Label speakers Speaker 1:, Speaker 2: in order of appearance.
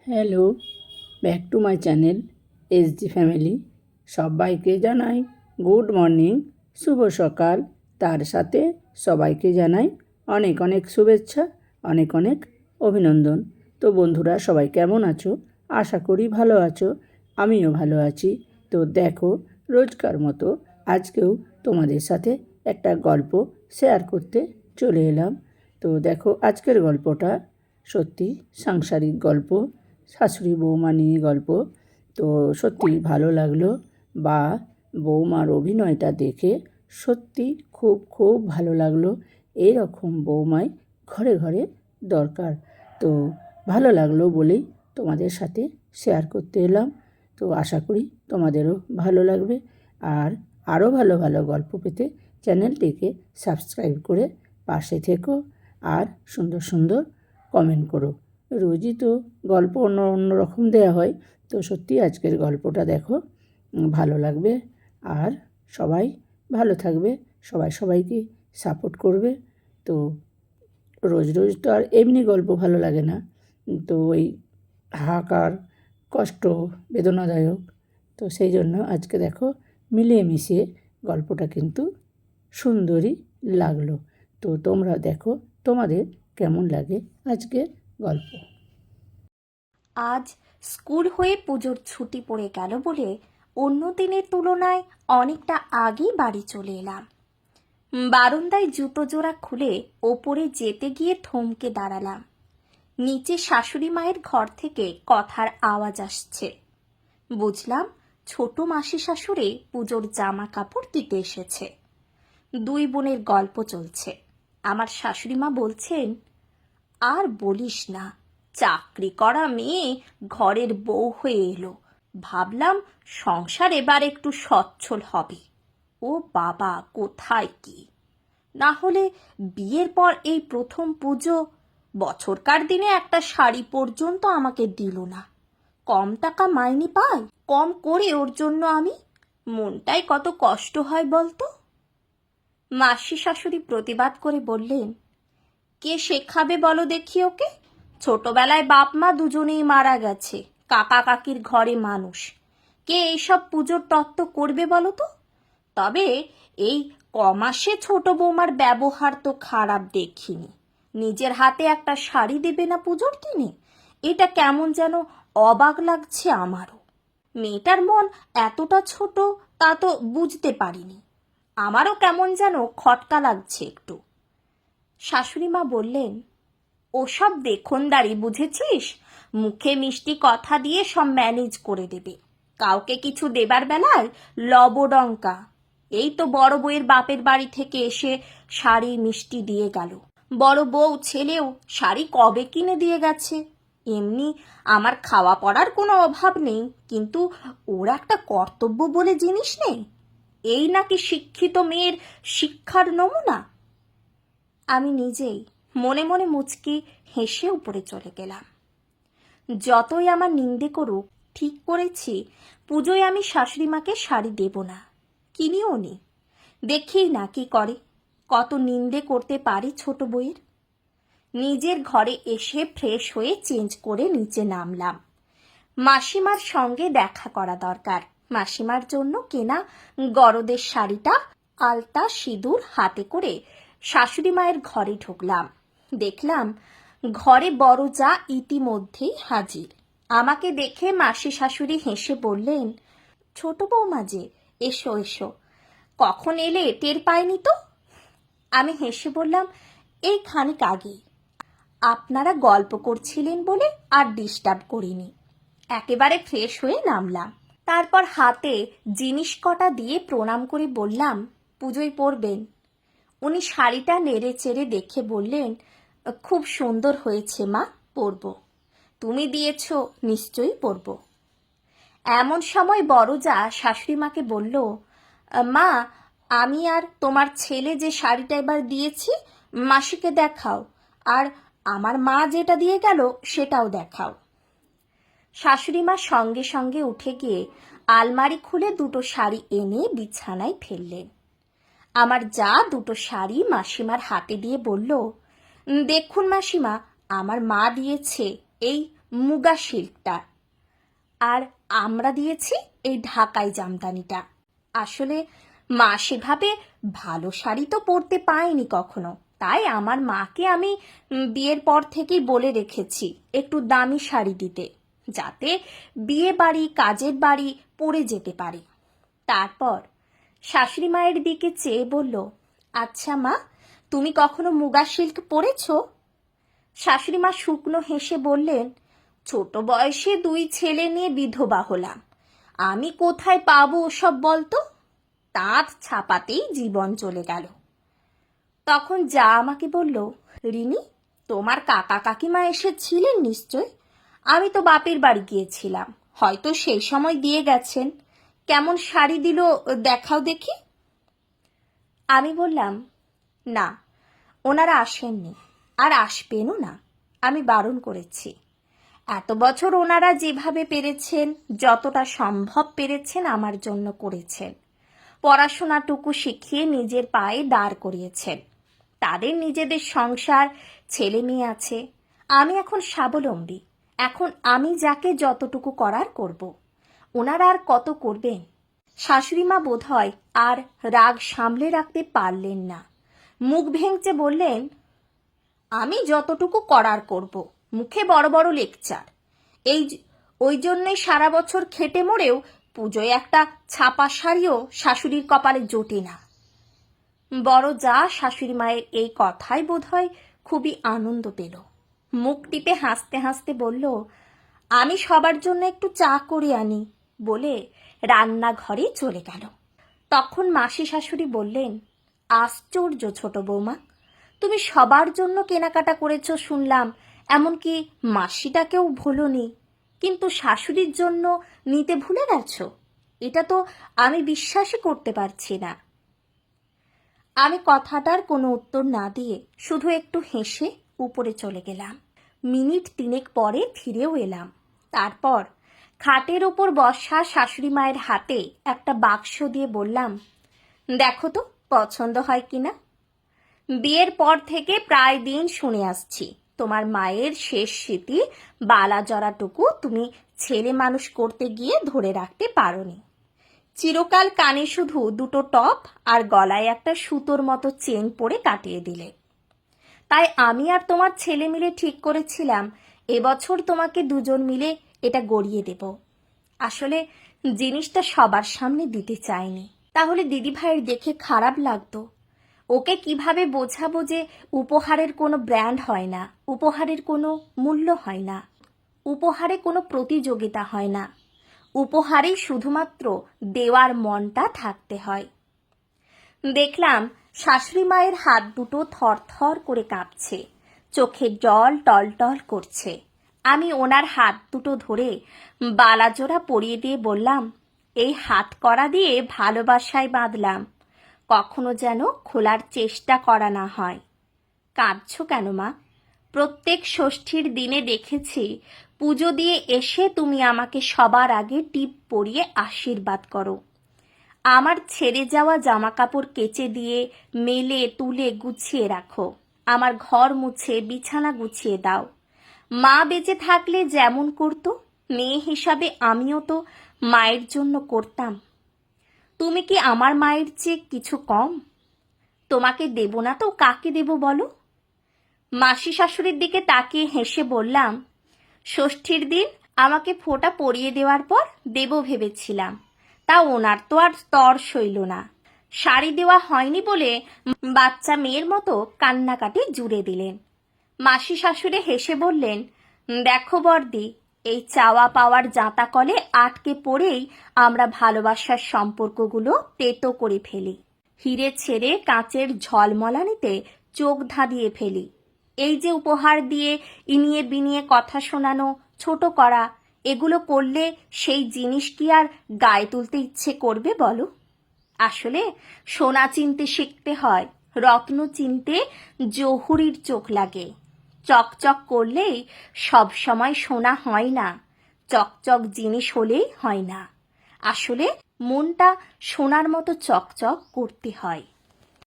Speaker 1: Hello, back to my channel SG family. সবাইকে জানাই good morning, শুভ সকাল। তার সাথে সবাইকে জানাই অনেক অনেক শুভেচ্ছা, অনেক অনেক অভিনন্দন। তো বন্ধুরা, সবাই কেমন আছো? আশা করি ভালো আছো, আমিও ভালো আছি। তো দেখো, রোজকার মতো আজকেও তোমাদের সাথে একটা গল্প শেয়ার করতে চলে এলাম। তো দেখো, আজকের গল্পটা সত্যি সাংসারিক গল্প, শাশুড়ি বৌমা নিয়ে গল্প। তো সত্যি ভালো লাগলো, বা বৌমার অভিনয়টা দেখে সত্যি খুব খুব ভালো লাগলো। এইরকম বৌমাই ঘরে ঘরে দরকার। তো ভালো লাগলো বলেই তোমাদের সাথে শেয়ার করতে এলাম। তো আশা করি তোমাদেরও ভালো লাগবে। আর আরও ভালো ভালো গল্প পেতে চ্যানেলটিকে সাবস্ক্রাইব করে পাশে থেকো, আর সুন্দর সুন্দর কমেন্ট করো। রোজই তো গল্প অন্য অন্য রকম দেওয়া হয়, তো সত্যি আজকের গল্পটা দেখো, ভালো লাগবে। আর সবাই ভালো থাকবে, সবাই সবাইকে সাপোর্ট করবে। তো রোজ রোজ তো আর এমনি গল্প ভালো লাগে না, তো ওই হাহাকার, কষ্ট, বেদনাদায়ক। তো সেই জন্য আজকে দেখো, মিলিয়ে মিশিয়ে গল্পটা কিন্তু সুন্দরই লাগলো। তো তোমরা দেখো, তোমাদের কেমন লাগে আজকের গল্প।
Speaker 2: আজ স্কুল হয়ে পুজোর ছুটি পড়ে গেল বলে অন্য দিনের তুলনায় অনেকটা আগেই বাড়ি চলে এলাম। বারান্দায় জুতো জোড়া খুলে ওপরে যেতে গিয়ে থমকে দাঁড়ালাম। নিচে শাশুড়ি মায়ের ঘর থেকে কথার আওয়াজ আসছে। বুঝলাম ছোট মাসি শাশুড়ি পুজোর জামা কাপড় দিতে এসেছে। দুই বোনের গল্প চলছে। আমার শাশুড়ি মা বলছেন, আর বলিস না, চাকরি করা মেয়ে ঘরের বউ হয়ে এলো। ভাবলাম সংসার এবার একটু সচ্ছল হবে। ও বাবা, কোথায় কি! না হলে বিয়ের পর এই প্রথম পুজো, বছরকার দিনে একটা শাড়ি পর্যন্ত আমাকে দিল না। কম টাকা মাইনে পাই, কম করে ওর জন্য আমি, মনটাই কত কষ্ট হয় বলতো। মাসি শাশুড়ি প্রতিবাদ করে বললেন, কে শেখাবে বলো দেখি ওকে? ছোটবেলায় বাপ মা দুজনেই মারা গেছে, কাকা কাকির ঘরে মানুষ। কে এইসব পুজোর তত্ত্ব করবে বলো তো? তবে এই কমাসে ছোট বৌমার ব্যবহার তো খারাপ দেখিনি। নিজের হাতে একটা শাড়ি দেবে না পুজোর দিনে? এটা কেমন যেন অবাক লাগছে আমারও। মেয়েটার মন এতটা ছোট তা তো বুঝতে পারিনি। আমারও কেমন যেন খটকা লাগছে একটু। শাশুড়ি মা বললেন, ওসব দেখনদারি বুঝেছিস? মুখে মিষ্টি কথা দিয়ে সব ম্যানেজ করে দেবে। কাউকে কিছু দেবার বেলায় লবডঙ্কা। এই তো বড় বউয়ের বাপের বাড়ি থেকে এসে শাড়ি মিষ্টি দিয়ে গেল। বড় বউ ছেলেও শাড়ি কবে কিনে দিয়ে গেছে। এমনি আমার খাওয়া পড়ার কোনো অভাব নেই, কিন্তু ওর একটা কর্তব্য বলে জিনিস নেই। এই নাকি শিক্ষিত মেয়ের শিক্ষার নমুনা? আমি নিজেই মনে মনে মুচকি হেসে উপরে চলে গেলাম। যতই আমার নিন্দে করুক, ঠিক করেছি পুজোয় আমি শাশুড়ি মাকে শাড়ি দেব না, কিনিও নি। দেখেই না কি করে, কত নিন্দে করতে পারি ছোট বউয়ের। নিজের ঘরে এসে ফ্রেশ হয়ে চেঞ্জ করে নিচে নামলাম। মাসিমার সঙ্গে দেখা করা দরকার। মাসিমার জন্য কেনা গরদের শাড়িটা, আলতা সিঁদুর হাতে করে শাশুড়ি মায়ের ঘরে ঢুকলাম। দেখলাম ঘরে বড় যা ইতিমধ্যেই হাজির। আমাকে দেখে মাসি শাশুড়ি হেসে বললেন, ছোট বৌমা যে, এসো এসো। কখন এলে টের পাইনি তো। আমি হেসে বললাম, এই খানিক আগে। আপনারা গল্প করছিলেন বলে আর ডিস্টার্ব করিনি। একেবারে ফ্রেশ হয়ে নামলাম। তারপর হাতে জিনিস কটা দিয়ে প্রণাম করে বললাম, পুজোয় পরবেন? উনি শাড়িটা নেড়ে চেড়ে দেখে বললেন, খুব সুন্দর হয়েছে মা, পরব। তুমি দিয়েছ, নিশ্চয়ই পরব। এমন সময় বড় যা শাশুড়ি মাকে বলল, মা, আমি আর তোমার ছেলে যে শাড়িটা এবার দিয়েছি, মাসিকে দেখাও, আর আমার মা যেটা দিয়ে গেল সেটাও দেখাও। শাশুড়ি মা সঙ্গে সঙ্গে উঠে গিয়ে আলমারি খুলে দুটো শাড়ি এনে বিছানায় ফেললেন। আমার যা দুটো শাড়ি মাসিমার হাতে দিয়ে বলল, দেখুন মাসিমা, আমার মা দিয়েছে এই মুগা সিল্কটা, আর আমরা দিয়েছি এই ঢাকাই জামদানিটা। আসলে মা সেভাবে ভালো শাড়ি তো পরতে পায়নি কখনো, তাই আমার মাকে আমি বিয়ের পর থেকেই বলে রেখেছি একটু দামি শাড়ি দিতে, যাতে বিয়ে বাড়ি কাজের বাড়ি পরে যেতে পারে। তারপর শাশুড়ি মায়ের দিকে চেয়ে বলল, আচ্ছা মা, তুমি কখনো মুগা সিল্ক পরেছো? শাশুড়ি মা শুকনো হেসে বললেন, ছোট বয়সে 2 ছেলে নিয়ে বিধবা হলাম, আমি কোথায় পাবো ওসব বলতো? তাঁত ছাপাতেই জীবন চলে গেল। তখন যা আমাকে বলল, রিনি, তোমার কাকা কাকিমা এসেছিলেন নিশ্চয়? আমি তো বাপের বাড়ি গিয়েছিলাম, হয়তো সেই সময় দিয়ে গেছেন। কেমন শাড়ি দিল দেখাও দেখি। আমি বললাম, না, ওনারা আসেননি, আর আসবেনও না, আমি বারণ করেছি। এত বছর ওনারা যেভাবে পেরেছেন, যতটা সম্ভব পেরেছেন আমার জন্য করেছেন। পড়াশোনাটুকু শিখিয়ে নিজের পায়ে দাঁড় করিয়েছেন। তাদের নিজেদের সংসার, ছেলে মেয়ে আছে। আমি এখন স্বাবলম্বী, এখন আমি যাকে যতটুকু করার করব। ওনারা আর কত করবেন? শাশুড়ি মা বোধহয় আর রাগ সামলে রাখতে পারলেন না, মুখ ভেঙচে বললেন, আমি যতটুকু করার করব। মুখে বড় বড় লেকচার। ওই জন্যই সারা বছর খেটে মরেও পুজোয় একটা ছাপা শাড়িও শাশুড়ির কপালে জোটে না। বড় যা শাশুড়ি মায়ের এই কথাই বোধহয় খুবই আনন্দ পেল। মুখ টিপে হাসতে হাসতে বলল, আমি সবার জন্য একটু চা করে আনি বলে রান্নাঘরে চলে গেল। তখন মাসি শাশুড়ি বললেন, আশ্চর্য ছোট বৌমা, তুমি সবার জন্য কেনাকাটা করেছো শুনলাম, এমনকি মাসিটাকেও ভুলোনি, কিন্তু শাশুড়ির জন্য নিতে ভুলে গেছো? এটা তো আমি বিশ্বাসই করতে পারছি না। আমি কথাটার কোনো উত্তর না দিয়ে শুধু একটু হেসে উপরে চলে গেলাম। মিনিট 3 পরে ফিরেও এলাম। তারপর খাটের ওপর বসা শাশুড়ি মায়ের হাতে একটা বাক্স দিয়ে বললাম, দেখো তো পছন্দ হয় কিনা। বিয়ের পর থেকে প্রায় দিন শুনে আসছি, তোমার মায়ের শেষ স্মৃতি বালা জড়াটুকু তুমি ছেলে মানুষ করতে গিয়ে ধরে রাখতে পারোনি। চিরকাল কানে শুধু 2টো টপ আর গলায় একটা সুতোর মতো চেন পরে কাটিয়ে দিলে। তাই আমি আর তোমার ছেলে মিলে ঠিক করেছিলাম এবছর তোমাকে দুজন মিলে এটা গড়িয়ে দেব। আসলে জিনিসটা সবার সামনে দিতে চাইনি, তাহলে দিদি ভাইয়ের দেখে খারাপ লাগতো। ওকে কিভাবে বোঝাবো যে উপহারের কোনো ব্র্যান্ড হয় না, উপহারের কোনো মূল্য হয় না, উপহারে কোনো প্রতিযোগিতা হয় না, উপহারেই শুধুমাত্র দেওয়ার মনটা থাকতে হয়। দেখলাম শাশুড়ি মায়ের হাত দুটো থরথর করে কাঁপছে, চোখের জল টলটল করছে। আমি ওনার হাত দুটো ধরে বালাজোড়া পরিয়ে দিয়ে বললাম, এই হাত করা দিয়ে ভালোবাসায় বাঁধলাম, কখনো যেন খোলার চেষ্টা করা না হয়। কাঁদছো কেন মা? প্রত্যেক ষষ্ঠীর দিনে দেখেছি পুজো দিয়ে এসে তুমি আমাকে সবার আগে টিপ পরিয়ে আশীর্বাদ করো। আমার ছেড়ে যাওয়া জামা কাপড় কেচে দিয়ে মেলে তুলে গুছিয়ে রাখো, আমার ঘর মুছে বিছানা গুছিয়ে দাও। মা বেঁচে থাকলে যেমন করতো, মেয়ে হিসাবে আমিও তো মায়ের জন্য করতাম। তুমি কি আমার মায়ের চেয়ে কিছু কম? তোমাকে দেব না তো কাকে দেব বলো? মাসি শাশুড়ির দিকে তাকিয়ে হেসে বললাম, ষষ্ঠীর দিন আমাকে ফোঁটা পরিয়ে দেওয়ার পর দেব ভেবেছিলাম, তা ওনার তো আর তর সইল না। শাড়ি দেওয়া হয়নি বলে বাচ্চা মেয়ের মতো কান্নাকাটি জুড়ে দিলেন। মাসি শাশুড়ি হেসে বললেন, দেখো বর্দি, এই চাওয়া পাওয়ার জাঁতা কলে আটকে পড়েই আমরা ভালোবাসার সম্পর্কগুলো তেতো করে ফেলি, হিরে ছেড়ে কাঁচের ঝলমলানিতে চোখ ধাঁধিয়ে ফেলি। এই যে উপহার দিয়ে ইনিয়ে বিনিয়ে কথা শোনানো, ছোট করা, এগুলো করলে সেই জিনিস কি আর গায়ে তুলতে ইচ্ছে করবে বলো? আসলে সোনা চিনতে শিখতে হয়, রত্ন চিনতে জহুরির চোখ লাগে। চকচক করলেই সব সময় সোনা হয় না, চকচক জিনিস হলেই হয় না। আসলে মনটা সোনার মতো চকচক করতে হয়।